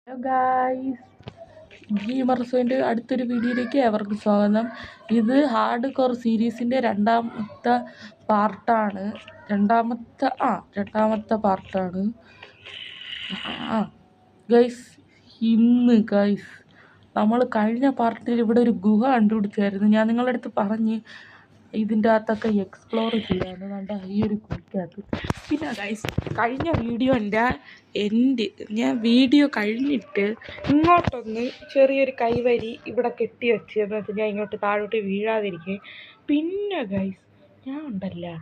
Hello guys, ഗീമർസോൻ്റെ അടുത്തൊരു വീഡിയോയിലേക്ക് അവർക്ക് സ്വാഗതം. ഇത് ഹാർഡ് കോർ സീരീസിൻ്റെ രണ്ടാമത്തെ പാർട്ടാണ്. രണ്ടാമത്തെ പാർട്ടാണ്. ഗൈസ്, ഗൈസ് നമ്മൾ കഴിഞ്ഞ പാർട്ടിൽ ഇവിടെ ഒരു ഗുഹ കണ്ടുപിടിച്ചായിരുന്നു. ഞാൻ നിങ്ങളുടെ അടുത്ത് പറഞ്ഞ് ഇതിൻ്റെ അകത്തൊക്കെ എക്സ്പ്ലോർ ചെയ്യാമെന്ന്. കണ്ട ഈ ഒരു ഗുഹയ്ക്കകത്ത്. പിന്നെ ഗൈസ്, കഴിഞ്ഞ ഞാൻ വീഡിയോ കഴിഞ്ഞിട്ട് ഇങ്ങോട്ടൊന്ന് ചെറിയൊരു കൈവരി ഇവിടെ കെട്ടി വെച്ചതെന്ന് വെച്ചാൽ ഞാൻ ഇങ്ങോട്ട് താഴോട്ട് വീഴാതിരിക്കേ. പിന്നെ ഗൈസ്, ഞാൻ ഉണ്ടല്ല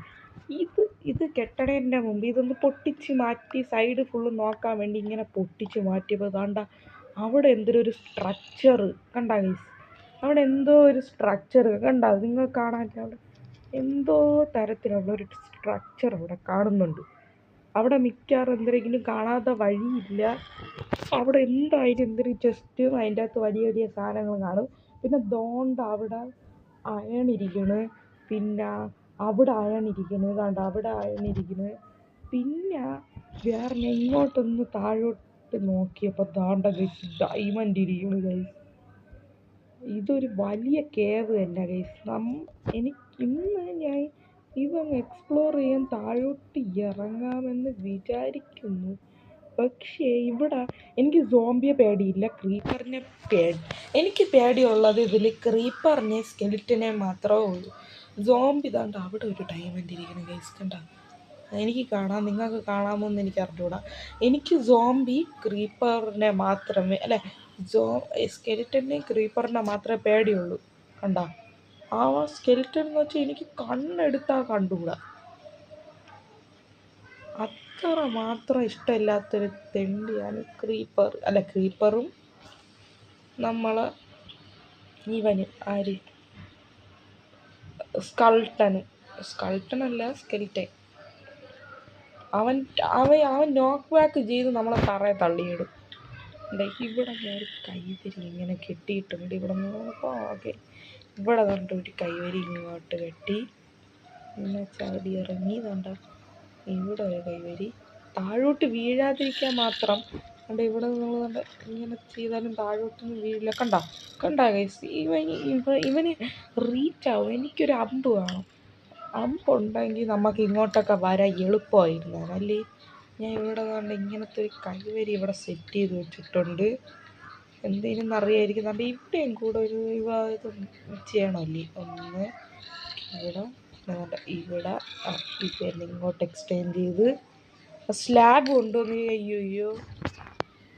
ഇത് കെട്ടണേൻ്റെ മുമ്പ് ഇതൊന്ന് പൊട്ടിച്ച് മാറ്റി സൈഡ് ഫുള്ള് നോക്കാൻ വേണ്ടി ഇങ്ങനെ പൊട്ടിച്ച് മാറ്റിയപ്പോൾ കണ്ട അവിടെ എന്തൊരു സ്ട്രക്ചർ കണ്ട ഗൈസ്. അവിടെ എന്തോ ഒരു സ്ട്രക്ചർ കണ്ട, നിങ്ങൾ കാണാൻ അവിടെ എന്തോ തരത്തിലുള്ള ഒരു സ്ട്രക്ചർ അവിടെ കാണുന്നുണ്ട്. അവിടെ മിക്കവാറും എന്തെങ്കിലും കാണാത്ത വഴിയില്ല. അവിടെ എന്തായാലും എന്തൊരു ജസ്റ്റ് അതിൻ്റെ അകത്ത് വലിയ വലിയ സാധനങ്ങൾ കാണും. പിന്നെ ദോണ്ട അവിടെ അയണിരിക്കണ്, പിന്നെ അവിടെ അയണിരിക്കണ്, കണ്ട അവിടെ അയണിരിക്കണ്. പിന്നെ വേറെ ഞാൻ ഇങ്ങോട്ടൊന്ന് താഴോട്ട് നോക്കിയപ്പോൾ ദാണ്ട ഗൈസ് ഡയമണ്ട് ഇരിക്കണ് ഗൈസ്. ഇതൊരു വലിയ കേവ് തന്നെ ഗൈസ്. ഇന്ന് ഞാൻ ഇതൊന്ന് എക്സ്പ്ലോർ ചെയ്യാൻ താഴോട്ട് ഇറങ്ങാമെന്ന് വിചാരിക്കുന്നു. പക്ഷേ ഇവിടെ എനിക്ക് സോംബിയെ പേടിയില്ല, ക്രീപ്പറിനെ എനിക്ക് പേടിയുള്ളത് ഇതിൽ ക്രീപ്പറിനെ സ്കെലിറ്റനെ മാത്രമേ ഉള്ളൂ. സോംബി താണ്ട് അവിടെ ഒരു ഡയമണ്ട് ഇരിക്കണം ഗൈസ്, കണ്ട എനിക്ക് കാണാം, നിങ്ങൾക്ക് കാണാമോ എന്ന് എനിക്ക് അറിഞ്ഞൂടാ. എനിക്ക് സോംബി ക്രീപ്പറിനെ മാത്രമേ സ്കെലിറ്റനെയും ക്രീപ്പറിനെ മാത്രമേ പേടിയുള്ളൂ. കണ്ട ആ സ്കെലിറ്റൻ എന്ന് വെച്ചാൽ എനിക്ക് കണ്ണെടുത്താൽ കണ്ടുകൂടാ. അത്ര മാത്രം ഇഷ്ടമില്ലാത്തൊരു തെണ്ടിയാണ് ക്രീപ്പറും നമ്മളെ ഇവന് സ്കൾട്ടനല്ല സ്കെലിറ്റൻ. അവൻ നോക്ക് ബാക്ക് ചെയ്ത് നമ്മളെ തറയെ തള്ളിയിടും. ഇവിടെ ഞാൻ ഒരു കൈവരി ഇങ്ങനെ കെട്ടിയിട്ടുണ്ട്. ഇവിടെ നോക്കുമ്പോൾ ഇവിടെ കണ്ട ഒരു കൈവരി ഇങ്ങോട്ട് കെട്ടി പിന്നെ ചാടി ഇറങ്ങി. കണ്ട ഇവിടെ ഒരു കൈവരി താഴോട്ട് വീഴാതിരിക്കാൻ മാത്രം. കണ്ട ഇവിടെ നമ്മൾ കണ്ട ഇങ്ങനെ ചെയ്താലും താഴോട്ടൊന്നും വീഴില്ല. കണ്ട ഗൈസ്, ഇവന് റീച്ച് ആവും. എനിക്കൊരു അമ്പ് വേണം. അമ്പുണ്ടെങ്കിൽ നമുക്ക് ഇങ്ങോട്ടൊക്കെ വരാൻ എളുപ്പമായിരുന്നു അല്ലേ. ഞാൻ ഇവിടെ കണ്ട ഇങ്ങനത്തെ ഒരു കൈവരി ഇവിടെ സെറ്റ് ചെയ്ത് വെച്ചിട്ടുണ്ട്. എന്തെങ്കിലും അറിയായിരിക്കും. കണ്ട ഇവിടെയും കൂടെ ഒരു ഇത് ചെയ്യണമല്ലേ. ഒന്ന് ഇവിടെ ഇവിടെ ഇങ്ങോട്ട് എക്സ്റ്റെൻഡ് ചെയ്ത് സ്ലാബ് കൊണ്ടുവന്ന് അയ്യോ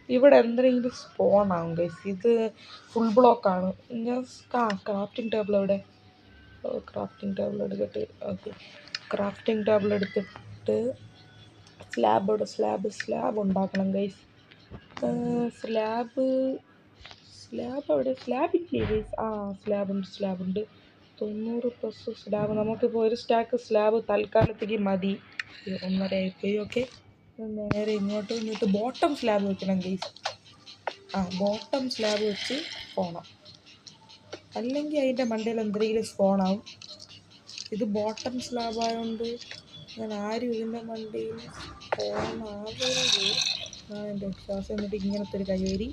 ഇവിടെ എന്തെങ്കിലും സ്പോണാവും ഗൈസ്. ഇത് ഫുൾ ബ്ലോക്കാണ്. ഞാൻ ക്രാഫ്റ്റിംഗ് ടേബിൾ എവിടെ? ക്രാഫ്റ്റിംഗ് ടേബിൾ എടുത്തിട്ട് ക്രാഫ്റ്റിംഗ് ടേബിൾ എടുത്തിട്ട് സ്ലാബ് ഉണ്ടാക്കണം ഗൈസ്. സ്ലാബ് എവിടെ? സ്ലാബില്ലേ ഗൈസ്? സ്ലാബുണ്ട് 90+ സ്ലാബ്. നമുക്കിപ്പോൾ ഒരു സ്റ്റാക്ക് സ്ലാബ് തൽക്കാലത്തേക്ക് മതി. 1.5 ആയിപ്പോയി. ഓക്കെ, നേരെ ഇങ്ങോട്ട് വന്നിട്ട് ബോട്ടം സ്ലാബ് വെക്കണം ഗൈസ്. ബോട്ടം സ്ലാബ് വെച്ച് പോകണം, അല്ലെങ്കിൽ അതിൻ്റെ മണ്ടയിൽ എന്തെങ്കിലും സ്പോണാവും. ഇത് ബോട്ടം സ്ലാബ് ആയതുകൊണ്ട് ഞാൻ ആരും ഇതിൻ്റെ മണ്ടയിൽ സ്പോണാവരുത്. എൻ്റെ വിശ്വാസം. എന്നിട്ട് ഇങ്ങനത്തെ ഒരു കൈവരി.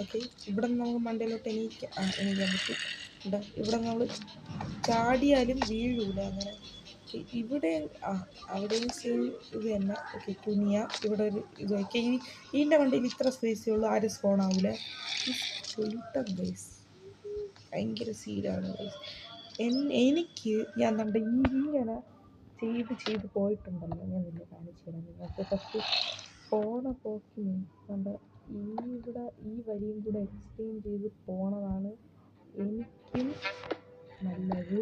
ഓക്കെ, ഇവിടെ നിന്ന് നമുക്ക് മണ്ടയിലോട്ട് എണീക്കാൻ പറ്റും. ഇവിടെ നമ്മൾ ചാടിയാലും വീഴൂല അങ്ങനെ. ഇവിടെ അവിടെയും സെയിം ഇത് തന്നെ. ഓക്കെ, തുണിയ ഇവിടെ ഒരു ഇത് വയ്ക്കുക. ഇതിൻ്റെ വണ്ടിയിൽ ഇത്ര സ്പേസേ ഉള്ളൂ, ആരും സ്പോൺ ആവില്ല. ഗൈസ് ഭയങ്കര സീനാണ് ഗൈസ്. എനിക്ക് ഞാൻ കണ്ട ഇങ്ങനെ ചെയ്ത് പോയിട്ടുണ്ടല്ലോ. ഞാൻ നിന്നെ കാണിച്ചു തരാം നിങ്ങൾക്ക്. ഫസ്റ്റ് പോണ പോക്കി കണ്ട ഇവിടെ ഈ വരിയും കൂടെ എക്സ്റ്റെൻഡ് ചെയ്ത് പോണതാണ് എനിക്കും നല്ലത്.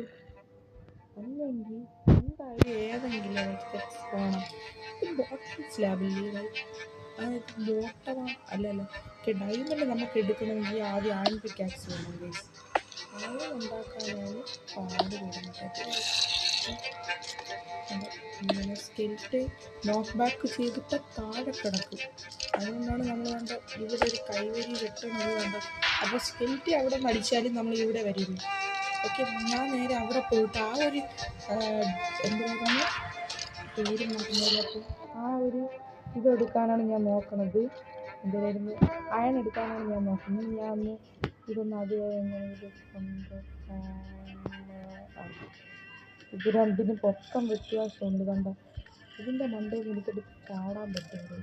അല്ലെങ്കിൽ എന്തായാലും ഏതെങ്കിലും പോകണം. ഇത് ബോട്ടം സ്ലാബില്ലേ? അതായത് ബോട്ടമാ അല്ലല്ല ഡയമണ്ട് നമുക്ക് എടുക്കണമെങ്കിൽ ആദ്യം ആൺ പിക്കാക്സ് വേണം ഗൈസ്. ആദ്യം ഉണ്ടാക്കാനാണ് പാട് വരുന്നത്. ഇങ്ങനെ സ്കെൽറ്റ് നോക്ക് ബാക്ക് ചെയ്തിട്ട് താഴെ കിടക്കും. അതുകൊണ്ടാണ് നമ്മൾ കണ്ട ഇവിടെ ഒരു കൈവരി വെട്ടണത് കണ്ട. അപ്പോൾ സ്കെൽറ്റ് അവിടെ മടിച്ചാലും നമ്മൾ ഇവിടെ വരില്ല. ഓക്കെ, ഞാൻ നേരെ അവിടെ പോയിട്ട് ഒരു എന്താണ് പേര് നോക്കുന്നത്. അപ്പോൾ ഒരു ഇതെടുക്കാനാണ് ഞാൻ നോക്കണത്. എന്തായിരുന്നു അയൺ എടുക്കാനാണ് ഞാൻ നോക്കുന്നത്. ഞാൻ ഒന്ന് ഇതൊന്ന് അത് എങ്ങനെ ഇത് ഇത് രണ്ടിനും പൊക്കം വ്യത്യാസമുണ്ട് കണ്ട. ഇതിൻ്റെ മണ്ടയിൽ എനിക്കെടുത്ത് ചാടാൻ പറ്റുന്നത്.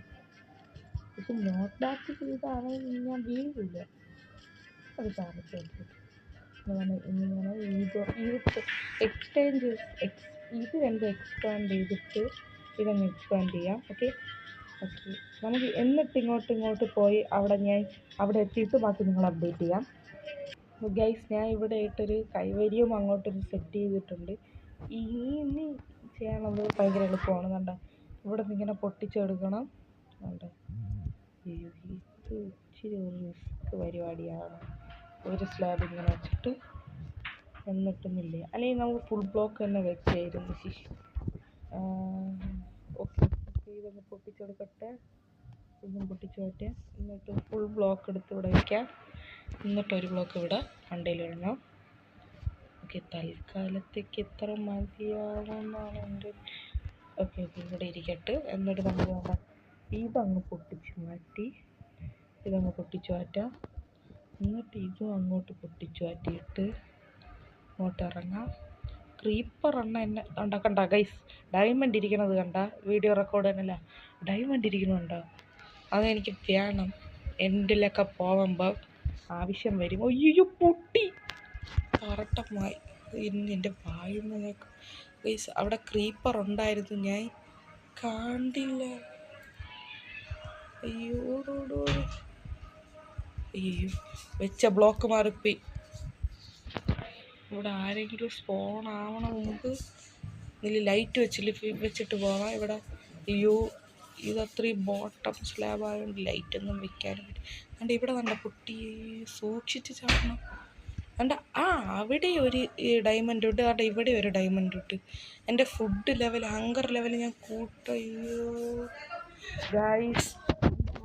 പക്ഷെ നോട്ട് ബാക്ക് ചെയ്താണെങ്കിൽ ഞാൻ വീഴില്ല. അത് സാധിച്ചു ഇങ്ങനെ ഇത് എക്സ്ചേഞ്ച് ഇത് രണ്ടും എക്സ്പാൻഡ് ചെയ്തിട്ട് ഇതങ്ങ് എക്സ്പാൻഡ് ചെയ്യാം. ഓക്കെ ഓക്കെ നമുക്ക് എന്നിട്ട് ഇങ്ങോട്ട് പോയി അവിടെ എത്തിയിട്ട് ബാക്കി നിങ്ങൾ അപ്ഡേറ്റ് ചെയ്യാം. ഗൈസ് ഞാൻ ഇവിടെ ആയിട്ടൊരു കൈവരിയും അങ്ങോട്ടൊരു സെറ്റ് ചെയ്തിട്ടുണ്ട്. ഇനി ചെയ്യാനുള്ളത് ഭയങ്കര എളുപ്പമാണ്. കണ്ട ഇവിടെ നിന്ന് ഇങ്ങനെ പൊട്ടിച്ചെടുക്കണം. കണ്ട ഇത് ഇച്ചിരി ഒരു റിസ്ക് പരിപാടിയാണ്. ഒരു സ്ലാബ് ഇങ്ങനെ വെച്ചിട്ട് എന്നിട്ടുമില്ല, അല്ലെങ്കിൽ നമുക്ക് ഫുൾ ബ്ലോക്ക് തന്നെ വെച്ചായിരുന്നു. ഓക്കെ ഇതൊന്ന് പൊട്ടിച്ചെടുക്കട്ടെ. ഇതും പൊട്ടിച്ചോട്ടെ. എന്നിട്ട് ഫുൾ ബ്ലോക്ക് എടുത്ത് ഇവിടെ വയ്ക്കാം. എന്നിട്ടൊരു ബ്ലോക്ക് ഇവിടെ മണ്ടയിൽ ഇടണം. ഓക്കെ തൽക്കാലത്തേക്ക് ഇത്ര മതിയാവുമെന്നാണ് എൻ്റെ. ഓക്കെ ഓക്കെ ഇവിടെ ഇരിക്കട്ടെ. എന്നിട്ട് നമുക്ക് വേണ്ട ഇതങ്ങ് പൊട്ടിച്ച് മാറ്റി ഇതങ്ങ് പൊട്ടിച്ച് മാറ്റാം. എന്നിട്ട് ഇതും അങ്ങോട്ട് പൊട്ടിച്ച് മാറ്റിയിട്ട് അങ്ങോട്ട് ഇറങ്ങാം. ക്രീപ്പർ എന്നെ കണ്ട ഗൈസ് ഡയമണ്ട് ഇരിക്കണത് കണ്ട. വീഡിയോ റെക്കോർഡ് തന്നെയല്ല, ഡയമണ്ട് ഇരിക്കണുണ്ടോ? അതെനിക്ക് വേണം. എൻഡിലൊക്കെ പോകുമ്പോൾ ആവശ്യം വരും. അയ്യോ പൊട്ടി കറക്റ്റമായി എൻ്റെ വായുന്ന ഗൈസ്. അവിടെ ക്രീപ്പർ ഉണ്ടായിരുന്നു, ഞാൻ കണ്ടില്ല. അയ്യോ അയ്യോ വെച്ച ബ്ലോക്ക് മാറിപ്പോയി. ഇവിടെ ആരെങ്കിലും സ്പോൺ ആവണ മുമ്പ് ഇതിൽ ലൈറ്റ് വെച്ചിട്ട് പോകാം. ഇവിടെ അയ്യോ ഇതത്രയും ബോട്ടം സ്ലാബ് ആയതുകൊണ്ട് ലൈറ്റൊന്നും വെക്കാനും പറ്റും. അതുകൊണ്ട് ഇവിടെ നല്ല പൊട്ടി സൂക്ഷിച്ച് ചാടണം. അതുകൊണ്ട് അവിടെ ഒരു ഡയമണ്ട് ഉണ്ട്, അതുകൊണ്ട് ഇവിടെ ഒരു ഡയമണ്ട് ഉണ്ട്. എൻ്റെ ഫുഡ് ലെവൽ ഹങ്കർ ലെവൽ ഞാൻ അയ്യോ ഗൈസ്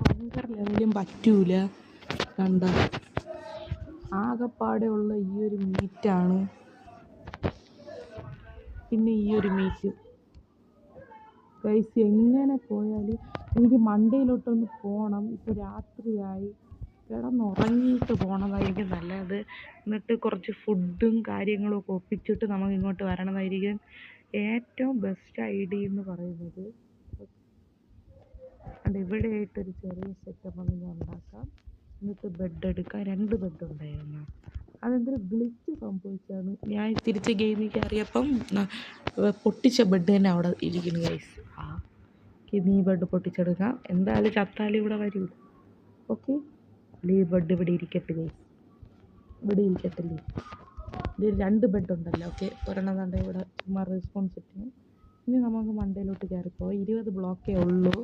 ഹങ്കർ ലെവലും പറ്റൂല. കണ്ട ആകെപ്പാടെ ഉള്ള ഈ ഒരു മീറ്റാണ്, പിന്നെ ഈ ഒരു മീറ്റ്. ഗൈസ് എങ്ങനെ പോയാലും എനിക്ക് മണ്ടയിലോട്ടൊന്ന് പോകണം. ഇപ്പോൾ രാത്രിയായി, കിടന്നുറങ്ങിയിട്ട് പോകണതായിരിക്കും നല്ലത്. എന്നിട്ട് കുറച്ച് ഫുഡും കാര്യങ്ങളും ഒക്കെ ഒപ്പിച്ചിട്ട് നമുക്ക് ഇങ്ങോട്ട് വരണതായിരിക്കും ഏറ്റവും ബെസ്റ്റ് ഐഡിയ എന്ന് പറയുന്നത്. അതുകൊണ്ട് ഇവിടെ ആയിട്ടൊരു ചെറിയ സെറ്റപ്പ് ഒന്ന് ഞാൻ ഉണ്ടാക്കാം. എന്നിട്ട് ബെഡ് എടുക്കാം. 2 ബെഡ് ഉണ്ടായിരുന്നു. അതെന്തൊരു ഗ്ലിച്ച് സംഭവിച്ചാണ്. ഞാൻ തിരിച്ച് ഗെയിമിൽ കയറിയപ്പം പൊട്ടിച്ച ബെഡ് തന്നെ അവിടെ ഇരിക്കുന്നു ഗൈസ്. നീ ബെഡ് പൊട്ടിച്ചെടുക്കാം. എന്തായാലും ചത്താലും ഇവിടെ വരൂല. ഓക്കെ ഈ ബെഡ് ഇവിടെ ഇരിക്കട്ടെ ഗൈസ്, ഇവിടെ ഇരിക്കത്തില്ലേ. ഇതിൽ 2 ബെഡ് ഉണ്ടല്ലോ. ഓക്കെ ഒരെണ്ണം കണ്ട ഇവിടെ ചുമ്മാ റെസ്പോൺസിറ്റിന്. ഇനി നമുക്ക് മണ്ടയിലോട്ട് കയറിപ്പോവാം. 20 ബ്ലോക്കേ ഉള്ളൂ.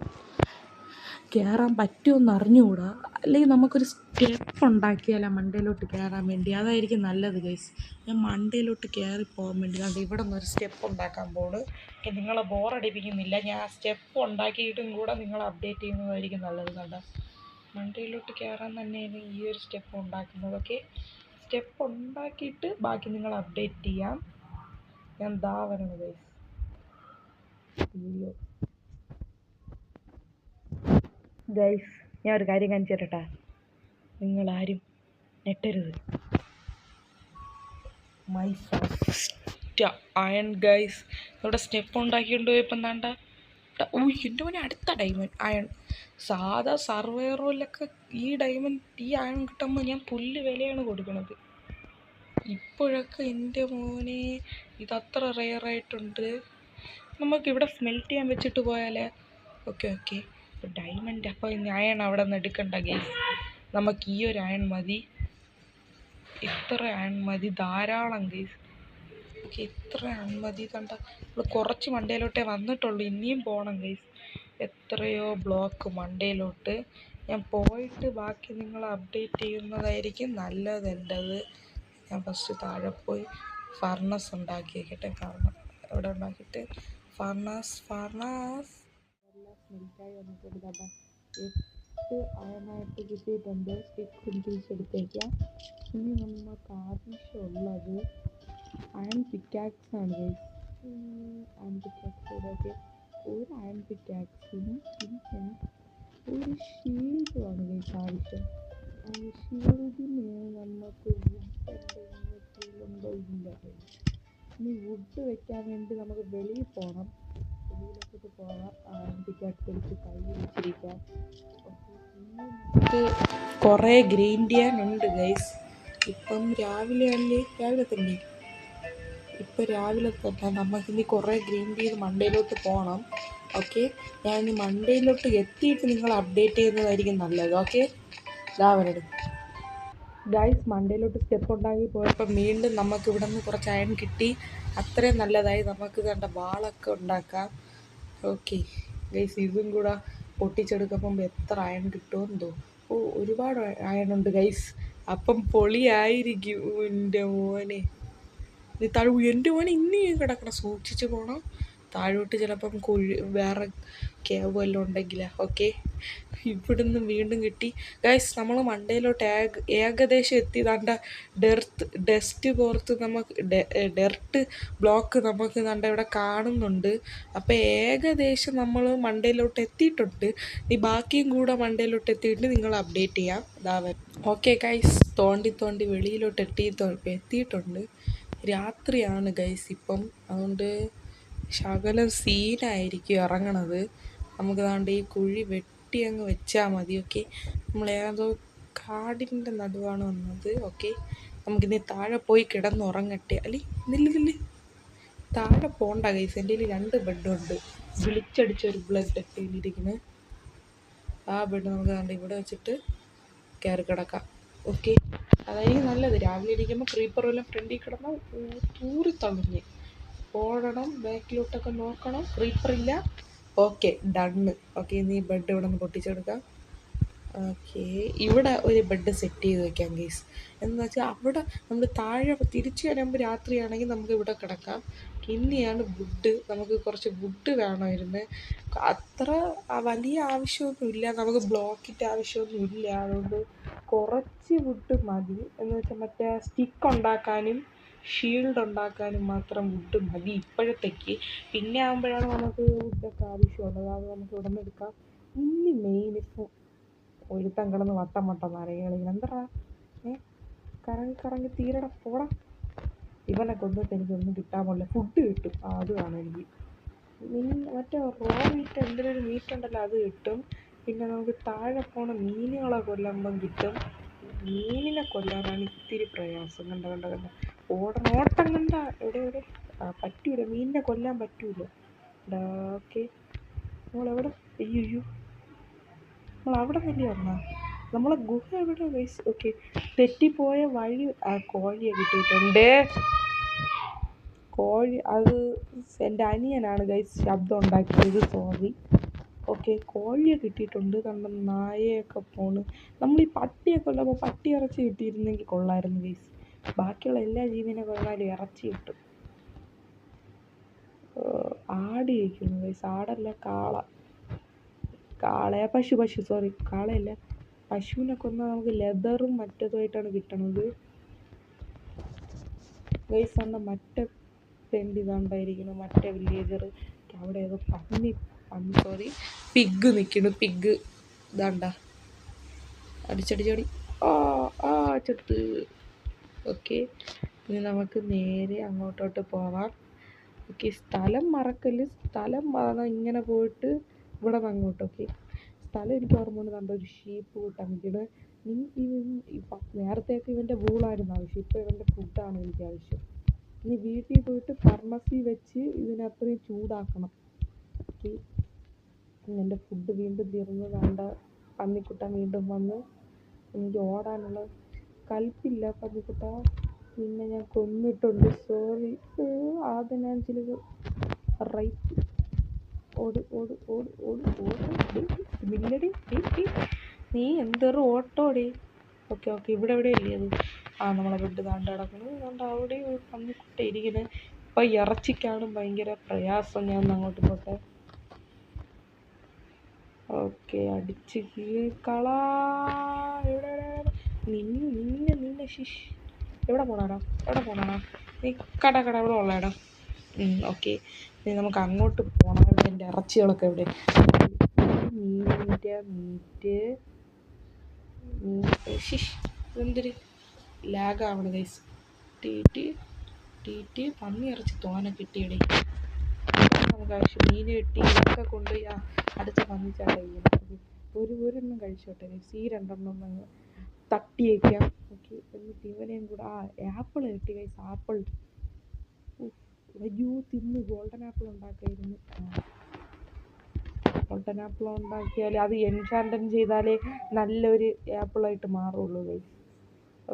കയറാൻ പറ്റുമെന്ന് അറിഞ്ഞുകൂടാ. അല്ലെങ്കിൽ നമുക്കൊരു സ്റ്റെപ്പ് ഉണ്ടാക്കിയാലോ മണ്ടയിലോട്ട് കയറാൻ വേണ്ടി. അതായിരിക്കും നല്ലത് ഗൈസ്. ഞാൻ മണ്ടയിലോട്ട് കയറിപ്പോകാൻ വേണ്ടി കണ്ട് ഇവിടെ നിന്നൊരു സ്റ്റെപ്പ് ഉണ്ടാക്കാൻ പോകുന്നു. നിങ്ങളെ ബോറടിപ്പിക്കുന്നില്ല. ഞാൻ ആ സ്റ്റെപ്പ് ഉണ്ടാക്കിയിട്ടും കൂടെ നിങ്ങളെ അപ്ഡേറ്റ് ചെയ്യുന്നതായിരിക്കും നല്ലത്. കണ്ട മണ്ടയിലോട്ട് കയറാൻ തന്നെയാണ് ഈ ഒരു സ്റ്റെപ്പ് ഉണ്ടാക്കുന്നത്. ഓക്കെ സ്റ്റെപ്പ് ഉണ്ടാക്കിയിട്ട് ബാക്കി നിങ്ങൾ അപ്ഡേറ്റ് ചെയ്യാം. ഞാൻ വരണം ഗൈസ്. വീഡിയോ ഗൈസ് ഞാൻ ഒരു കാര്യം കാണിച്ചു തരട്ടാ. നിങ്ങളാരും ഞെട്ടരുത്. My first iron guys. ഇവിടെ സ്റ്റെപ്പ് ഉണ്ടാക്കിക്കൊണ്ട് പോയപ്പോൾ എന്താണ്ട എൻ്റെ മോനെ അടുത്ത ഡയമണ്ട് അയൺ. സാധാ സർവൈവറിലൊക്കെ ഈ അയൺ കിട്ടുമ്പോൾ ഞാൻ പുല്ല് വിലയാണ് കൊടുക്കുന്നത്. ഇപ്പോഴൊക്കെ എൻ്റെ മോനെ ഇതത്ര റെയറായിട്ടുണ്ട്. നമുക്കിവിടെ സ്മെൽറ്റ് ചെയ്യാൻ വെച്ചിട്ട് പോയാലേ. Okay okay diamond. അപ്പോൾ അയൺ അവിടെ നിന്ന് എടുക്കണ്ട ഗൈസ്. നമുക്ക് ഈ ഒരു അയൺ മതി. ഇത്ര അയൺ മതി ധാരാളം ഗൈസ്. ഓക്കെ ഇത്ര അയൺ മതി. കണ്ട നമ്മൾ കുറച്ച് മണ്ടയിലോട്ടേ വന്നിട്ടുള്ളൂ. ഇനിയും പോകണം ഗൈസ്. എത്രയോ ബ്ലോക്ക് മണ്ടയിലോട്ട്. ഞാൻ പോയിട്ട് ബാക്കി നിങ്ങൾ അപ്ഡേറ്റ് ചെയ്യുന്നതായിരിക്കും നല്ലത്. എൻ്റെത് ഞാൻ ഫസ്റ്റ് താഴെ പോയി ഫർണസ് ഉണ്ടാക്കി വയ്ക്കട്ടെ. എവിടെ ഉണ്ടാക്കിയിട്ട് ഫർണസ് എല്ലാം സ്മെൽറ്റായി വന്നിട്ടുണ്ട്. കണ്ട 8 അയണായിട്ട് കിട്ടിയിട്ടുണ്ട്. സ്റ്റിക്കും തിരിച്ചെടുത്തേക്കാം. ഇനി നമുക്ക് ആവശ്യമുള്ളത് അയൺ പിക്കാക്സാണ് ഗൈസ്. അയൺ പിക്കാക്സ് ഒക്കെ ഒരു അയൺ പിക്കാക്സിന് പിന്നെ ഒരു ഷീൽഡാണ് ഗൈസ് ആവശ്യം. ആ ഷീൽഡിന് നമുക്ക് വുഡുണ്ടോ ഇല്ല. ഇനി വുഡ് വെക്കാൻ വേണ്ടി നമുക്ക് വെളിയിൽ പോകണം. വെളിയിലോട്ട് പോകാം. പിക്കാക്സ് എടുത്ത് കൈ വെച്ചിരിക്കാം. നമുക്ക് കുറേ ഗ്രൈൻഡ് ചെയ്യാനുണ്ട് ഗൈസ്. ഇപ്പം രാവിലെ തന്നെ നമുക്കിനി കുറേ ഗ്രൈൻഡ് ചെയ്ത് മണ്ടയിലോട്ട് പോകണം. ഓക്കെ, ഞാൻ ഇനി മണ്ടയിലോട്ട് എത്തിയിട്ട് നിങ്ങൾ അപ്ഡേറ്റ് ചെയ്യുന്നതായിരിക്കും നല്ലത്. ഓക്കെ, ഇതാവരുത് ഗൈസ്. മണ്ടയിലോട്ട് സ്റ്റെപ്പ് ഉണ്ടാക്കി പോയപ്പോൾ വീണ്ടും നമുക്ക് ഇവിടെ നിന്ന് കുറച്ച് അയൺ കിട്ടി. അത്രയും നല്ലതായി. നമുക്ക് കണ്ട വാളൊക്കെ ഉണ്ടാക്കാം. ഓക്കെ ഗൈസ്, ഇതും കൂടെ പൊട്ടിച്ചെടുക്കുമ്പം എത്ര അയൺ കിട്ടുമെന്ന് ഒരുപാട് അയണുണ്ട് ഗൈസ്. അപ്പം പൊളിയായിരിക്കും. എൻ്റെ മോനെ എൻ്റെ മോനെ ഇനിയും കിടക്കണം. സൂക്ഷിച്ച് പോകണം. താഴോട്ട് ചിലപ്പം വേറെ കേവ് വല്ലതും ഉണ്ടെങ്കിലാ. ഓക്കെ, ഇവിടുന്ന് വീണ്ടും കിട്ടി ഗൈസ്. നമ്മൾ മണ്ടയിലോട്ട് ഏകദേശം എത്തി. ഡസ്റ്റ് ഡെർട്ട് ബ്ലോക്ക് നമുക്ക് ഇവിടെ കാണുന്നുണ്ട്. അപ്പോൾ ഏകദേശം നമ്മൾ മണ്ടയിലോട്ട് എത്തിയിട്ടുണ്ട്. ഈ ബാക്കിയും കൂടെ മണ്ടയിലോട്ട് എത്തിയിട്ട് നിങ്ങൾ അപ്ഡേറ്റ് ചെയ്യാം. ഇതാവൻ ഓക്കെ ഗൈസ്. തോണ്ടി വെളിയിലോട്ട് എത്തിയിട്ടുണ്ട്. രാത്രിയാണ് ഗൈസ് ഇപ്പം. അതുകൊണ്ട് ശകലം സീനായിരിക്കും ഇറങ്ങണത്. നമുക്ക് ദാണ്ട് ഈ കുഴി വെട്ടി അങ്ങ് വെച്ചാൽ മതി. ഓക്കെ, നമ്മൾ ഏതോ കാടിൻ്റെ നടുവാണ് വന്നത്. ഓക്കെ, നമുക്കിനി താഴെ പോയി കിടന്നുറങ്ങട്ടെ. നില്ല് താഴെ പോണ്ട ഗൈസ്. എൻ്റെ കയ്യിൽ 2 ബെഡുണ്ട്. വിളിച്ചടിച്ചൊരു ബ്ലഡ് ഇരിക്കുന്നത്. ആ ബെഡ് നമുക്ക് ദാണ്ട് ഇവിടെ വെച്ചിട്ട് കയറി കിടക്കാം. ഓക്കെ, അതായിരിക്കും നല്ലത്. രാവിലെ ഇരിക്കുമ്പോൾ ക്രീപ്പർ വല്ലതും ഫ്രണ്ടിൽ കിടന്നാൽ തൂറി തള്ളുഞ്ഞ് ഓടണം. ബാക്കിലോട്ടൊക്കെ നോക്കണം. ക്രീപ്പറില്ല. Okay, done. ഓക്കെ, ഇനി ബെഡ് ഇവിടെ നിന്ന് പൊട്ടിച്ചെടുക്കാം. ഓക്കെ, ഇവിടെ ഒരു ബെഡ് സെറ്റ് ചെയ്ത് വെക്കാം ഗൈസ്. എന്ന് വെച്ചാൽ അവിടെ നമ്മൾ താഴെ തിരിച്ചു വരുമ്പോൾ രാത്രിയാണെങ്കിൽ നമുക്ക് ഇവിടെ കിടക്കാം. ഇനിയാണ് വുഡ്. നമുക്ക് കുറച്ച് വുഡ് വേണമായിരുന്നു. അത്ര വലിയ ആവശ്യമൊന്നുമില്ല. നമുക്ക് ബ്ലോക്കിൻ്റെ ആവശ്യമൊന്നുമില്ല. അതുകൊണ്ട് കുറച്ച് വുഡ് മതി. എന്ന് വെച്ചാൽ മറ്റേ സ്റ്റിക്ക് ഉണ്ടാക്കാനും ഷീൽഡ് ഉണ്ടാക്കാനും മാത്രം വുഡ് മതി ഇപ്പോഴത്തേക്ക്. പിന്നെ ആകുമ്പോഴാണ് നമുക്ക് വുഡൊക്കെ ആവശ്യമുള്ളത്. അത് നമുക്ക് ഇവിടെ നിന്ന് എടുക്കാം. ഇനി മെയിൻ ഇപ്പോൾ ഒരുത്തം കിടന്ന് വട്ടം നരകളിങ്ങനെ എന്താ കറങ്ങി തീരട പോടാ. ഇവനെ കൊന്നിട്ട് എനിക്കൊന്നും കിട്ടാൻ പോലില്ല. ഫുഡ് കിട്ടും. അത് വേണം എനിക്ക്. മറ്റേ റോ മീറ്റ് എന്തെങ്കിലും ഒരു മീറ്റ് ഉണ്ടല്ലോ, അത് കിട്ടും. പിന്നെ നമുക്ക് താഴെ പോണ മീനുകളെ കൊല്ലുമ്പം കിട്ടും. മീനിനെ കൊല്ലാനാണ് ഇത്തിരി പ്രയാസം. കണ്ട ഓട്ടം കണ്ട എവിടെ പറ്റൂല. മീനിനെ കൊല്ലാൻ പറ്റൂല. ഓക്കെ, നമ്മളെവിടെ അയ്യോ നമ്മൾ അവിടെ തന്നെ വന്നാൽ നമ്മളെ ഗുഹ എവിടെ ഗൈസ്? ഓക്കെ, തെറ്റിപ്പോയ വഴി. കോഴിയെ കിട്ടിയിട്ടുണ്ട്. കോഴി അത് എൻ്റെ അനിയനാണ് ഗൈസ് ശബ്ദം ഉണ്ടാക്കിയത്. സോറി. ഓക്കെ, കോഴിയെ കിട്ടിയിട്ടുണ്ട്. കണ്ട നായയൊക്കെ പോണ്. നമ്മൾ ഈ പട്ടിയെ കൊല്ലുമ്പോൾ പട്ടി ഇറച്ചി കിട്ടിയിരുന്നെങ്കിൽ കൊള്ളായിരുന്നു ഗൈസ്. ബാക്കിയുള്ള എല്ലാ ജീവനെ കൊല്ലാലും ഇറച്ചി കിട്ടും. ആട് കഴിക്കുന്നു ഗൈസ്. ആടല്ല, കാളയാ പശു സോറി, കാളയല്ല. പശുവിനെ കൊന്നാൽ നമുക്ക് ലെതറും മറ്റതുമായിട്ടാണ് കിട്ടണത് ഗൈസ്. അന്ന് മറ്റേ തെണ്ടി ഇതാണ്ടായിരിക്കണം. മറ്റേ വില്ലേജർ അവിടെ ഏതോ സോറി പിഗ് നിൽക്കുന്നു. പിഗ് ഇതാണ്ട അടിച്ചടി ചത്ത്. ഓക്കെ, ഇനി നമുക്ക് നേരെ അങ്ങോട്ടോട്ട് പോവാം. ഓക്കെ, സ്ഥലം മറക്കല്. സ്ഥലം ഇങ്ങനെ പോയിട്ട് ഇവിടെ നിന്ന് അങ്ങോട്ട്. ഓക്കെ, സ്ഥലം എനിക്ക് ഓർമ്മ കണ്ട ഒരു ഷീപ്പ് കൂട്ടാൻ നിൽക്കുന്നത്. നേരത്തേക്ക് ഇവൻ്റെ വൂളായിരുന്നു ആവശ്യം. ഇപ്പോൾ ഇവൻ്റെ ഫുഡാണ് എനിക്ക് ആവശ്യം. ഇനി വീട്ടിൽ പോയിട്ട് ഫർമസി വെച്ച് ഇതിനത്രയും ചൂടാക്കണം. ഓക്കെ, എൻ്റെ ഫുഡ് വീണ്ടും തീർന്നു. വേണ്ട പന്നിക്കുട്ടൻ വീണ്ടും വന്ന്. എനിക്ക് ഓടാനുള്ള കൽപ്പില്ല പന്നിക്കുട്ട. പിന്നെ ഞാൻ കൊന്നിട്ടുണ്ട്. സോറി. ആദ്യം ഞാൻ ചില റൈറ്റ് ഓട് വില്ലടി. നീ എന്തൊരു ഓട്ടോടി. ഓക്കെ, ഇവിടെ ഇല്ലേ അത്? നമ്മളെ ബെഡ് താണ്ട് കിടക്കുന്നു. അതുകൊണ്ട് അവിടെ പന്നിക്കുട്ട ഇരിക്കുന്നത്. ഇപ്പം ഇറച്ചിക്കാണ് ഭയങ്കര പ്രയാസം. ഞാൻ അങ്ങോട്ട് പോട്ടെ. ഓക്കെ, അടിച്ച് കീഴ്ക്കളാ. നിന്നെ ശിഷ് എവിടെ പോണാടാ? നീ കട ഇവിടെ ഉള്ളടാ. ഓക്കെ, ഇനി നമുക്ക് അങ്ങോട്ട് പോകണം. എൻ്റെ ഇറച്ചികളൊക്കെ എവിടെ? മീനിൻ്റെ മീറ്റ് എന്തൊരു ലാഗാവണം ഗൈസ്. ടീറ്റ് പന്നി ഇറച്ചി തോനെ കിട്ടിയടേ. നമുക്ക് ആവശ്യം മീൻ കിട്ടി ഇതൊക്കെ കൊണ്ട് അടുത്ത പന്നിച്ചാട്ട ഒരെണ്ണം കഴിച്ചോട്ടെ ഗൈസ്. ഈ 2 എണ്ണം അങ്ങ് തട്ടി വയ്ക്കാം. ഓക്കെ, എന്നിട്ട് ഇവനെയും കൂടെ ആപ്പിൾ കിട്ടി ഗൈസ്. ആപ്പിൾ അയ്യോ തിന്ന്. ഗോൾഡൻ ആപ്പിൾ ഉണ്ടാക്കായിരുന്നു. ഗോൾഡൻ ആപ്പിൾ ഉണ്ടാക്കിയാൽ അത് എൻചാൻറ്റൻ ചെയ്താലേ നല്ലൊരു ആപ്പിളായിട്ട് മാറുള്ളൂ ഗൈസ്.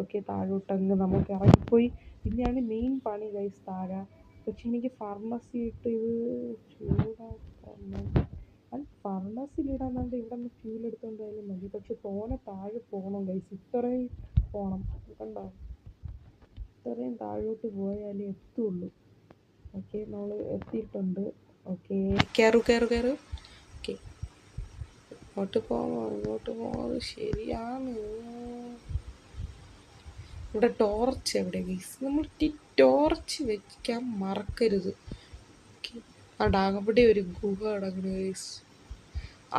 ഓക്കെ, താഴോട്ടങ്ങ് നമുക്ക് ഇറങ്ങിപ്പോയി. പിന്നെയാണ് മെയിൻ പണി ഗൈസ് താഴെ. പക്ഷെ എനിക്ക് ഫർണസി ഇട്ട് ഇത് ചൂടാക്കണം. അത് ഫർണസിലിടാന്നാണ്ട് ഇവിടെ നിന്ന് ഫ്യൂൽ എടുത്തുകൊണ്ട് പോയാലും മതി. പക്ഷെ തോനെ താഴെ പോകണം ഗൈസ്. ഇത്രയും പോകണം. കണ്ടോ, ഇത്രയും താഴോട്ട് പോയാലേ എത്തുള്ളൂ. ഓക്കെ, നമ്മൾ എത്തിയിട്ടുണ്ട്. ഓക്കെ, കയറു. ഓക്കെ, ഇങ്ങോട്ട് പോകുന്നത് ശരിയാണ്. ഇവിടെ ടോർച്ച് എവിടെ ഗൈസ്? നമ്മൾ ടോർച്ച് വെക്കാൻ മറക്കരുത്. അവിടെ ഒരു ഗുഹ അടങ്ങുന്നു ഗൈസ്.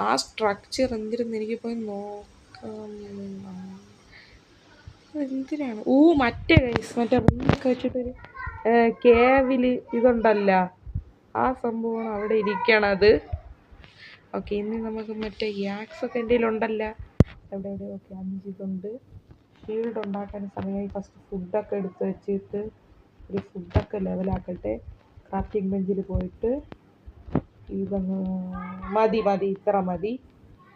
ആ സ്ട്രക്ചർ എന്തിരുന്ന് എനിക്ക് പോയി നോക്കാം. എന്തിനാണ്? മറ്റേ ഗൈസ്, മറ്റേ റൂമൊക്കെ വെച്ചിട്ടൊരു കേവില് ഇതുണ്ടല്ല, ആ സംഭവമാണ് അവിടെ ഇരിക്കണത്. ഓക്കെ, ഇനി നമുക്ക് മറ്റേ യാക്സൊക്കെ എൻ്റെ കയ്യിലുണ്ടല്ല. എവിടെ? ഓക്കെ, 5 ഇതുണ്ട്. ഷീൽഡ് ഉണ്ടാക്കാൻ സമയമായി. ഫസ്റ്റ് ഫുഡൊക്കെ എടുത്ത് വെച്ചിട്ട് ഒരു ഫുഡൊക്കെ ലെവലാക്കട്ടെ. ക്രാഫ്റ്റിംഗ് ബെഞ്ചിൽ പോയിട്ട് ഇതങ്ങ് മതി, ഇത്ര മതി.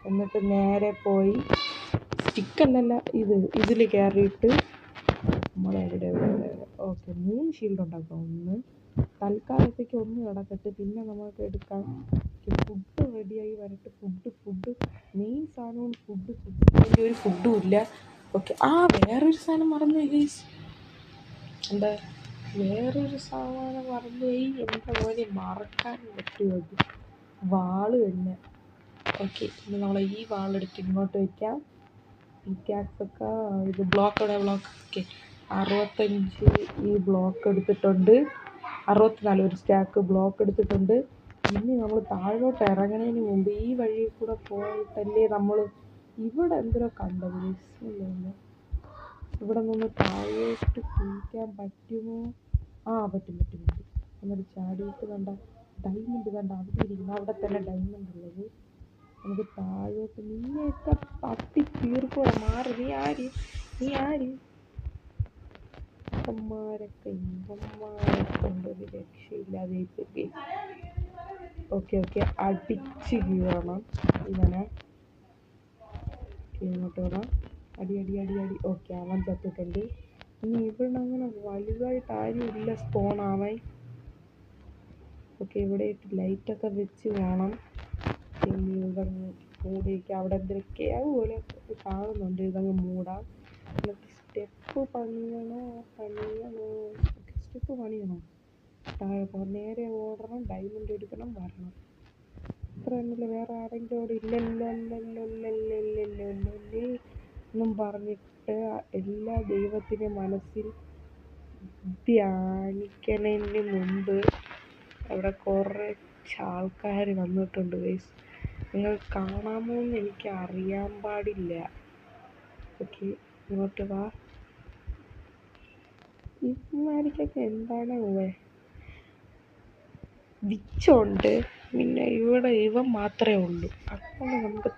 എന്നിട്ട് നേരെ പോയി സ്റ്റിക്കല്ലല്ല ഇതിൽ കയറിയിട്ട് നമ്മളെവിടെ ഓക്കെ 3 ഷീൽഡ് ഉണ്ടാക്കാം. 1 തൽക്കാലത്തേക്ക് 1 കിടക്കട്ടെ. പിന്നെ നമുക്ക് എടുക്കാം. ഫുഡ് റെഡിയായി വരട്ടെ. ഫുഡ് മെയിൻ സാധനമാണ് ഫുഡ്. ഒരു ഫുഡും ഇല്ല. ഓക്കെ, വേറൊരു സാധനം മറന്നുപോയി ഗൈസ്. എന്താ? വേറൊരു സാധനം മറന്നുപോയി. എൻ്റെ മോനെ മറക്കാൻ പറ്റുമോ? വാള് തന്നെ. ഓക്കെ, ഇനി നമ്മൾ ഈ വാളെടുത്ത് ഇങ്ങോട്ട് വയ്ക്കാം. ഈ ക്യാക്സൊക്കെ ഇത് ബ്ലോക്ക്. ഓക്കെ, 65 ഈ ബ്ലോക്ക് എടുത്തിട്ടുണ്ട്. 64 ഒരു സ്റ്റാക്ക് ബ്ലോക്ക് എടുത്തിട്ടുണ്ട്. ഇനി നമ്മൾ താഴോട്ട് ഇറങ്ങുന്നതിന് മുമ്പ് ഈ വഴി കൂടെ പോയിട്ടല്ലേ നമ്മൾ ഇവിടെ എന്തോ കണ്ടത്. ഇവിടെ നിന്ന് താഴോട്ട് കുളിക്കാൻ പറ്റുമോ? പറ്റും. എന്നിട്ട് ചാടിയിട്ട് കണ്ട ഡയമണ്ട് അവിടെ ഇരിക്കുന്നു. അവിടെ തന്നെ ഡയമണ്ട് ഉള്ളത്. നമുക്ക് താഴോട്ട് നിന്നെയൊക്കെ തട്ടി തീർക്കുക. മാറി. നീ ആര്? ഇവന്മാരൊക്കെ ഉണ്ടൊരു രക്ഷയില്ലാതെ. ഓക്കെ, അടിച്ച് കീറണം ഇവനെ. ഇങ്ങോട്ട് വേണം. അടി. ഓക്കെ, അവൻ ചത്തിട്ടുണ്ട്. ഇനി ഇവിടെ അങ്ങനെ വലുതായിട്ട് ആരും ഇല്ല സ്പോൺ ആവാൻ. ഓക്കെ, ഇവിടെ ലൈറ്റൊക്കെ വെച്ച് വേണം. പിന്നെ ഇതങ്ങ് മൂടിയൊക്കെ അവിടെ എന്തൊക്കെ അതുപോലെ കാണുന്നുണ്ട്. ഇതങ്ങ് മൂടാം. എന്നിട്ട് സ്റ്റെപ്പ് പണിയണോ? സ്റ്റെപ്പ് പണിയണോ? താഴെ നേരെ ഓടണം. ഡയമണ്ട് എടുക്കണം, വരണം. അത്ര തന്നെയല്ലേ? വേറെ ആരെങ്കിലും അവിടെ ഇല്ലല്ലോ എന്നും പറഞ്ഞിട്ട് എല്ലാ ദൈവത്തിൻ്റെ മനസ്സിൽ ധ്യാനിക്കണതിന് മുമ്പ് അവിടെ കുറച്ച് ആൾക്കാർ വന്നിട്ടുണ്ട് ഗൈസ്. നിങ്ങൾ കാണാമോ എന്ന് എനിക്ക് അറിയാൻ പാടില്ല. ഓക്കെ, ഇങ്ങോട്ട് വാ. ഇവന്മാർക്കൊക്കെ എന്താണ് വിച്ചുണ്ട്. പിന്നെ ഇവൻ മാത്രമേ ഉള്ളൂ. അതുകൊണ്ട് നമുക്ക്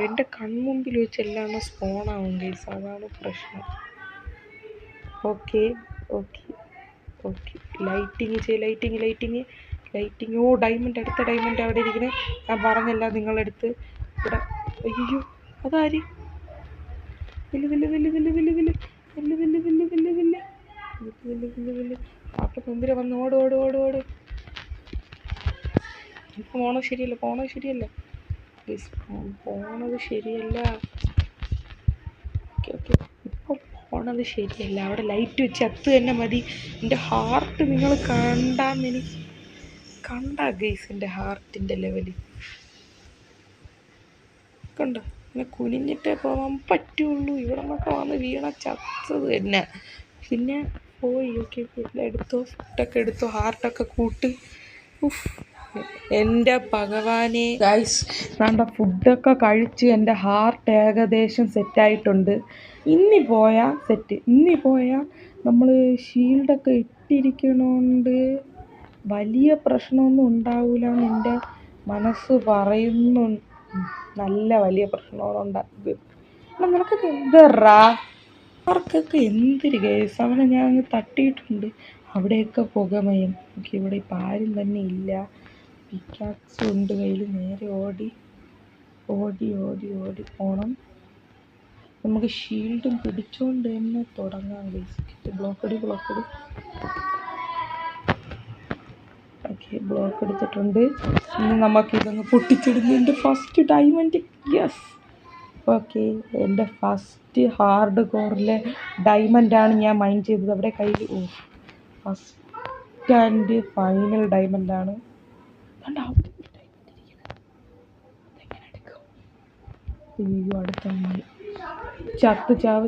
എൻ്റെ കൺമുമ്പിൽ വെച്ച് എല്ലാം സ്പോണാവും ഗൈസ്. അതാണ് പ്രശ്നം. Okay, lighting. ഡയമണ്ട്. അടുത്ത ഡയമണ്ട് അവിടെ ഇരിക്കുന്നത്. ഞാൻ പറഞ്ഞല്ല നിങ്ങളെടുത്ത്. ഇവിടെ അയ്യോ, അതാര്? അപ്പം മുമ്പിൽ വന്ന് ഓട്. ഇപ്പം പോണത് ശരിയല്ല. ഇപ്പം പോണത് ശരിയല്ല. അവിടെ ലൈറ്റ് വെച്ച് അത്ത് തന്നെ മതി. എൻ്റെ ഹാർട്ട് നിങ്ങൾ കണ്ടാ ഗൈസ്? എൻ്റെ ഹാർട്ടിൻ്റെ ലെവല് കണ്ടോ? ഇങ്ങനെ കുനിഞ്ഞിട്ടേ പോകാൻ പറ്റുള്ളൂ. ഇവിടെ നിന്നൊക്കെ വന്ന് വീണ ചത്തത് തന്നെ. പിന്നെ പോയി. ഓക്കെ, എല്ലാം എടുത്തോ. ഫുഡൊക്കെ എടുത്തോ. ഹാർട്ടൊക്കെ കൂട്ട്. എൻ്റെ ഭഗവാനെ ഗൈസ്, നമ്മുടെ ഫുഡൊക്കെ കഴിച്ച് എൻ്റെ ഹാർട്ട് ഏകദേശം സെറ്റായിട്ടുണ്ട്. ഇനി പോയാൽ നമ്മൾ ഷീൽഡൊക്കെ ഇട്ടിരിക്കണോണ്ട് വലിയ പ്രശ്നമൊന്നും ഉണ്ടാവില്ല എന്ന് എൻ്റെ മനസ്സ് പറയുന്നു. നല്ല വലിയ പ്രശ്നങ്ങളുണ്ടാകും. നിനക്കൊക്കെ എന്തറാ, അവർക്കൊക്കെ എന്തൊരു കേസ്. അവനെ ഞാൻ അങ്ങ് തട്ടിയിട്ടുണ്ട്. അവിടെയൊക്കെ പുകമയം. എനിക്ക് ഇവിടെ ഇപ്പം ആരും തന്നെ ഇല്ല. പിക്കാക്സ് ഉണ്ട് കയ്യിൽ. നേരെ ഓടി പോണം. നമുക്ക് ഷീൽഡും പിടിച്ചോണ്ട് തന്നെ തുടങ്ങാം. ബ്ലോക്ക് ഓക്കെ, ബ്ലോക്ക് എടുത്തിട്ടുണ്ട്. ഇനി നമുക്കിതൊന്ന് പൊട്ടിച്ചിടുന്നുണ്ട്. First diamond. Yes, okay. എൻ്റെ ഫസ്റ്റ് ഹാർഡ് കോറിലെ ഡയമണ്ടാണ് ഞാൻ മൈൻഡ് ചെയ്തത്. അവിടെ കയ്യിൽ ഫസ്റ്റ് ആൻഡ് ഫൈനൽ ഡയമണ്ടാണ്. അയ്യോ, അടുത്ത ചാവ്.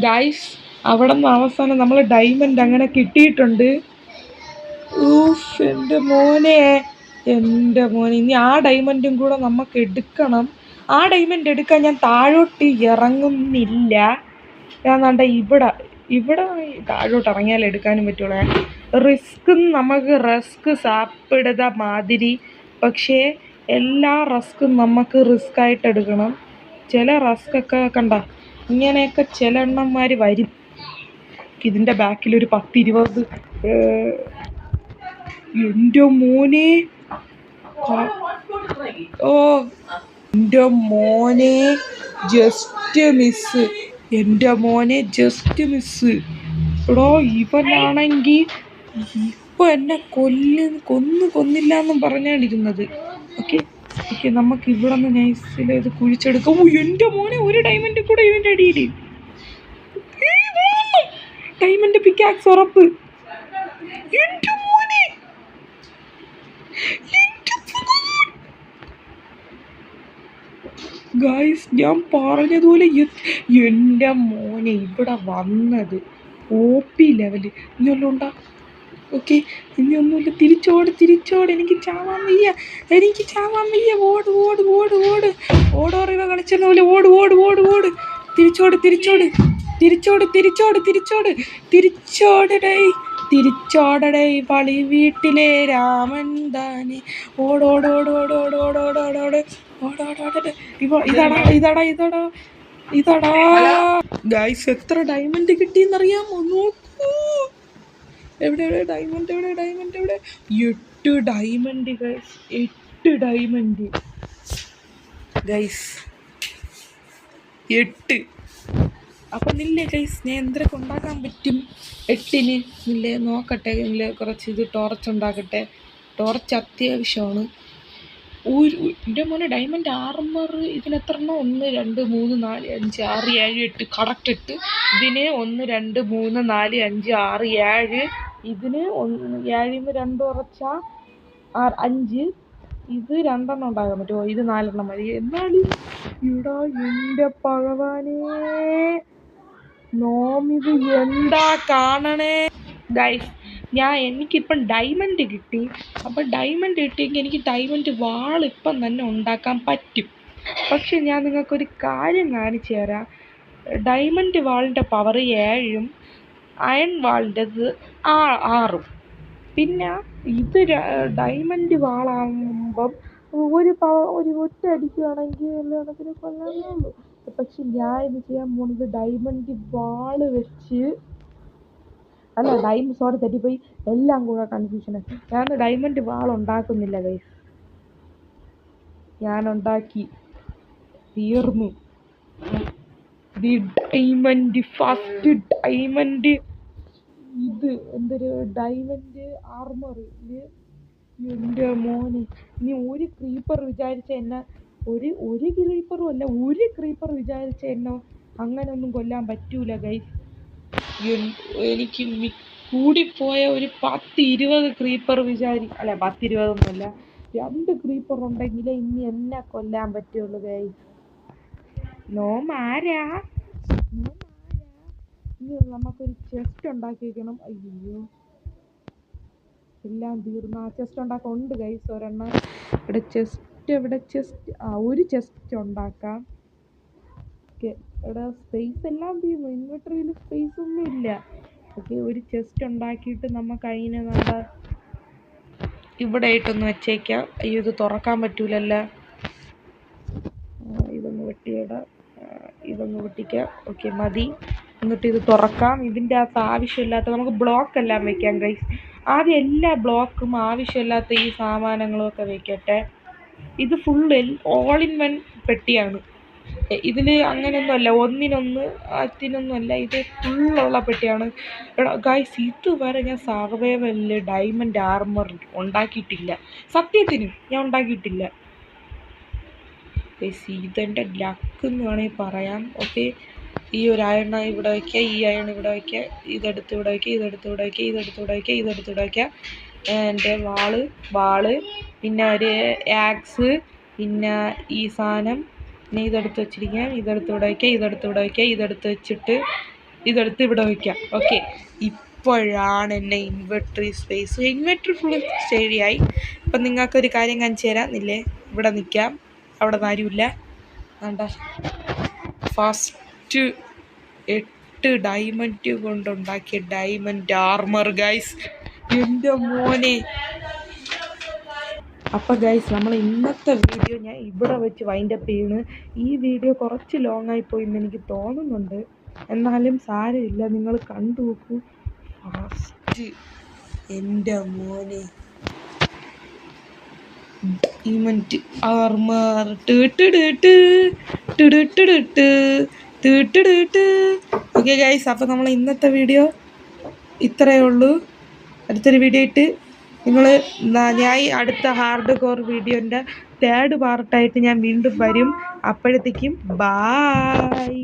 ഗൈസ്, അവിടെ നിന്ന് അവസാനം നമ്മൾ ഡയമണ്ട് അങ്ങനെ കിട്ടിയിട്ടുണ്ട്. എൻ്റെ മോനെ. ഇനി ആ ഡയമണ്ടും കൂടെ നമുക്ക് എടുക്കണം. ആ ഡയമണ്ട് എടുക്കാൻ ഞാൻ താഴോട്ട് ഇറങ്ങുന്നില്ല. ഞാൻ ഇവിടെ താഴോട്ട് ഇറങ്ങിയാൽ എടുക്കാനും പറ്റുള്ളൂ. നമുക്ക് റിസ്ക് സാപ്പിടുത മാതിരി. പക്ഷേ എല്ലാ റിസ്ക്കും നമുക്ക് റിസ്ക് ആയിട്ട് എടുക്കണം. ചില റിസ്ക്കൊക്കെ കണ്ട ഇങ്ങനെയൊക്കെ ചില എണ്ണന്മാർ വരും. ഇതിൻ്റെ ബാക്കിലൊരു 10-20. എൻ്റെ മോനെ. എൻ്റെ മോനെ ജസ്റ്റ് മിസ്. എടോ, ഇവനാണെങ്കിൽ ഇപ്പം എന്നെ കൊന്നില്ല എന്നും പറഞ്ഞാണിരുന്നത്. ഓക്കെ, നമുക്ക് ഇവിടെ നിന്ന് നൈസിൽ ഇത് കുഴിച്ചെടുക്കാം. എൻ്റെ മോനെ, ഒരു ഡയമണ്ട് കൂടെ ഇതിൻ്റെ അടിയിൽ. ഡയമണ്ട് പിക്കാക്സ് ഉറപ്പ്. എൻ്റെ മോനെ, ഗൈസ്, ഞാൻ പറഞ്ഞതുപോലെ എൻ്റെ മോനെ ഇവിടെ വന്നത് OP ലെവല്. ഇനിയൊന്നും ഉണ്ടാ. ഓക്കെ, ഇനിയൊന്നുമില്ല. തിരിച്ചോട്. എനിക്ക് ചാവാൻ വയ്യ. ഓടോറിവ കളിച്ചെന്ന പോലെ ഓട്. തിരിച്ചോടടേ വളി വീട്ടിലെ രാമൻ താനെ. ഓടോട്. ഇതാടാ. ഗൈസ്, എത്ര ഡയമണ്ട് കിട്ടിയെന്നറിയാമോ? നോക്കൂ. എവിടെ diamond? 8 diamond guys. 8 diamond guys. 8. അപ്പം നില്ലേ ഗൈസ്, ഞാൻ എന്തൊക്കെ ഉണ്ടാക്കാൻ പറ്റും 8-ന് നില്ലേ നോക്കട്ടെ. കുറച്ച് ഇത് ടോർച്ച് ഉണ്ടാക്കട്ടെ. ടോർച്ച് അത്യാവശ്യമാണ്. എൻ്റെ മോനെ, ഡയമണ്ട് ആർമർ ഇതിനെത്ര എണ്ണം? 1 2 3 4 5 6 7 8. കറക്റ്റ് 8. ഇതിന് 1 2 3 4 5 6 7. ഇതിന് 7-ന് 2 കുറച്ചാൽ 5. ഇത് 2 എണ്ണം ഉണ്ടാകാൻ പറ്റുമോ? ഇത് 4 എണ്ണം മതി. എന്നാലും ഇവിടെ എൻ്റെ ഭഗവാനേ, നോമിത് എന്താ കാണണേ ഗൈസ്. എനിക്കിപ്പം ഡയമണ്ട് കിട്ടി. അപ്പം ഡയമണ്ട് കിട്ടിയെങ്കിൽ എനിക്ക് ഡയമണ്ട് വാൾ ഇപ്പം തന്നെ ഉണ്ടാക്കാൻ പറ്റും. പക്ഷെ ഞാൻ നിങ്ങൾക്കൊരു കാര്യം കാണിച്ചു തരാം. ഡയമണ്ട് വാളിൻ്റെ പവർ 7-ഉം അയൺ വാളിൻ്റെത് 6-ഉം. പിന്നെ ഇത് ഡയമണ്ട് വാളാകുമ്പം ഒരു ഒറ്റ അടിക്കുകയാണെങ്കിൽ എല്ലാത്തിനെ കൊല്ലാനുള്ളൂ. പക്ഷെ ഞാൻ ഇത് ചെയ്യാൻ പോകുന്നത് ഡയമണ്ട് വാള് വെച്ച് തെറ്റിപ്പോയി. എല്ലാം കൂടെ കൺഫ്യൂഷനാണ്. ഞാൻ ഡയമണ്ട് വാൾ ഉണ്ടാക്കുന്നില്ല ഗൈസ്. ഞാൻ ഉണ്ടാക്കി തീർന്നു. First diamond. ഇത് എന്തൊരു ഡയമണ്ട് ആർമറില്. എൻ്റെ മോനെ, ഇനി ഒരു ക്രീപ്പർ വിചാരിച്ച എന്നെ ഒരു ക്രീപ്പറും അല്ല, ഒരു ക്രീപ്പർ വിചാരിച്ച എന്നെ അങ്ങനെയൊന്നും കൊല്ലാൻ പറ്റൂല ഗൈസ്. എനിക്ക് കൂടിപ്പോയ ഒരു 10-20 ക്രീപ്പർ അല്ല 10-20 2 ക്രീപ്പർ ഉണ്ടെങ്കിലേ ഇനി എന്നെ കൊല്ലാൻ പറ്റുള്ളൂ ഗൈസ്. നോമാരാ ഇനി നമുക്കൊരു ചെസ്റ്റ് ഉണ്ടാക്കി വെക്കണം. അയ്യോ എല്ലാം തീർന്നു. ആ ചെസ്റ്റ് ഉണ്ടാക്കാൻ ഉണ്ട് ഗൈസ് ഒരെണ്ണം. ഇവിടെ ചെസ്റ്റ് ഒരു ചെസ്റ്റ് ഉണ്ടാക്കാം. ഓക്കെ ഇവിടെ സ്പേസ് എല്ലാം തീർന്നു. ഇൻവെർട്ടറിയിൽ സ്പേസ് ഒന്നും ഇല്ല. ഓക്കെ ഒരു ചെസ്റ്റ് ഉണ്ടാക്കിയിട്ട് നമുക്ക് അതിനെ നല്ല ഇവിടെ ആയിട്ടൊന്ന് വെച്ചേക്കാം. അയ്യോ ഇത് തുറക്കാൻ പറ്റൂലല്ലോ. ഇതൊന്ന് വെട്ടിയിടാം. ഇതൊന്ന് വെട്ടിക്കാം. ഓക്കെ മതി. എന്നിട്ട് ഇത് തുറക്കാം. ഇതിൻ്റെ അകത്ത് ആവശ്യമില്ലാത്ത നമുക്ക് ബ്ലോക്ക് എല്ലാം വെക്കാം ഗൈസ്. ആദ്യം എല്ലാ ബ്ലോക്കും ആവശ്യമില്ലാത്ത ഈ സാമാനങ്ങളും ഒക്കെ വെക്കട്ടെ. ഇത് ഫുള്ള് ഓൾ ഇൻ വൺ പെട്ടിയാണ്. ഇതിൽ അങ്ങനെയൊന്നുമല്ല, ഒന്നിനൊന്ന് അതിനൊന്നുമല്ല, ഇത് ഫുള്ളുള്ള പെട്ടിയാണ് ഗൈസ്. ഇതുവരെ ഞാൻ സർവൈവലിൽ ഡയമണ്ട് ആർമർ ഉണ്ടാക്കിയിട്ടില്ല. സത്യത്തിനും ഞാൻ ഉണ്ടാക്കിയിട്ടില്ല. ഇതെൻ്റെ ലക്ക് എന്ന് വേണമെങ്കിൽ പറയാം. ഓക്കെ ഈ ഒരു അയൺ ഇവിടെ വയ്ക്കുക, ഈ അയൺ ഇവിടെ വയ്ക്കുക, ഇതെടുത്ത് ഇവിടെ വയ്ക്കുക, ഇതെടുത്ത് ഇവിടെ വയ്ക്കുക, ഇതെടുത്ത് ഇവിടെ വയ്ക്കുക, ഇതെടുത്ത് ഇവിടെ വയ്ക്കുക. എൻ്റെ വാള് പിന്നെ ഒരു ആക്സ്, പിന്നെ ഈ സാധനം, പിന്നെ ഇതെടുത്ത് വെച്ചിരിക്കാം, ഇതെടുത്ത് ഇവിടെ വയ്ക്കുക, ഇതെടുത്ത് ഇവിടെ വയ്ക്കുക, ഇതെടുത്ത് വെച്ചിട്ട് ഇതെടുത്ത് ഇവിടെ വയ്ക്കാം. ഓക്കെ ഇപ്പോഴാണ് എൻ്റെ ഇൻവെർട്ടറി സ്പേസ്. ഇൻവെർട്ടറി ഫുൾ ശരിയായി. ഇപ്പം നിങ്ങൾക്കൊരു കാര്യം കാണിച്ചു തരാം. ഇല്ലേ ഇവിടെ നിൽക്കാം, അവിടെ ആരുമില്ല. വേണ്ട ഫസ്റ്റ് 8 ഡയമണ്ട് കൊണ്ടുണ്ടാക്കിയ ഡയമണ്ട് ആർമർ ഗൈസ്. എൻ്റെ മോനെ. അപ്പോൾ ഗൈസ് നമ്മൾ ഇന്നത്തെ വീഡിയോ ഞാൻ ഇവിടെ വെച്ച് വൈൻഡപ്പ് ചെയ്യുന്നു. ഈ വീഡിയോ കുറച്ച് ലോങ് ആയിപ്പോയി എന്ന് എനിക്ക് തോന്നുന്നുണ്ട്. എന്നാലും സാരമില്ല, നിങ്ങൾ കണ്ടു നോക്കൂ. ഫസ്റ്റ് എൻ്റെ മോനെ ഡയമണ്ട് ആർമർ. ഓക്കെ ഗൈസ് അപ്പോൾ നമ്മൾ ഇന്നത്തെ വീഡിയോ ഇത്രയേ ഉള്ളൂ. അടുത്തൊരു വീഡിയോ ഇട്ട് ഞാൻ അടുത്ത ഹാർഡ് കോർ വീഡിയോൻ്റെ 3rd പാർട്ടായിട്ട് ഞാൻ വീണ്ടും വരും. അപ്പോഴത്തേക്കും ബായ്.